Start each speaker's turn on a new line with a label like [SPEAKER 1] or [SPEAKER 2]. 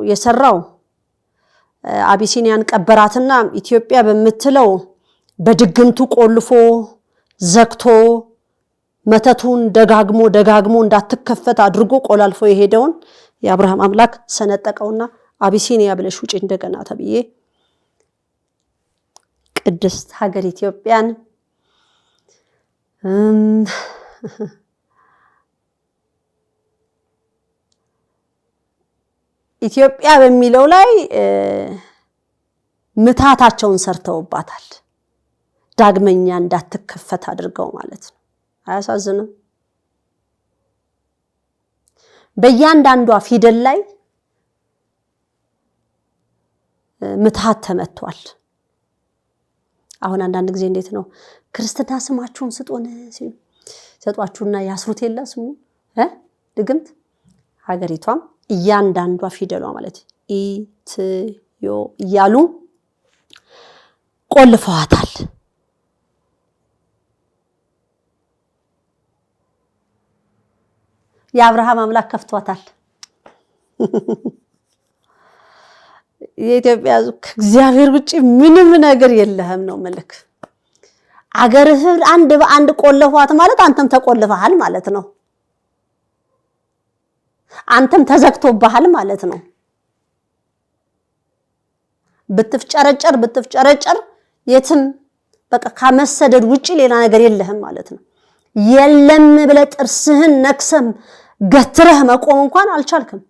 [SPEAKER 1] የሰራው አቢሲኒያን ቀበራትና ኢትዮጵያ በመትለው በድግምቱ ቆልፎ ዘክቶ መተቱን ደጋግሞ እንዳትከፈት አድርጎ ቆላልፎ የሄደውን የአብርሃም አምላክ ሰነጠቀውና አቢሲኒያ ብለሽ ውጪ እንደገና ተብዬ ቅድስት ሀገር ኢትዮጵያን ኢትዮጵያ በሚለው ላይ ምታታቸውን ሰርተውባታል ዳግመኛ እንዳትከፈት አድርገው ማለት ነው አያሳዝንም በእያንዳንዷ ፊደል ላይ ምታት ተመቷል አሁን አንዳንድ ጊዜ እንዴት ነው ክርስትና ስማችሁን ስጡን ሲሉ ሰጧችሁና ያስሩት የለ ስሙ ድግምት ሀገሪቷም እያንዳንዷ ፊደሏ ማለት ኢትዮ እያሉ ቆልፈዋታል የአብርሃም አምላክ ከፍቷታል የኢትዮጵያ እግዚአብሔር ውጪ ምንም ነገር የለህም ነው መልክ አገርህ አንድ በአንድ ቆልፈዋት ማለት አንተም ተቆልፈሃል ማለት ነው አንተም ተዘግቶብሃል ማለት ነው ብትፍጨረጨር የትም በቃ ከመሰደድ ውጪ ሌላ ነገር የለህም ማለት ነው የለም ብለ ጥርስህን ነክሰም ገትረህ መቆም እንኳን አልቻልክም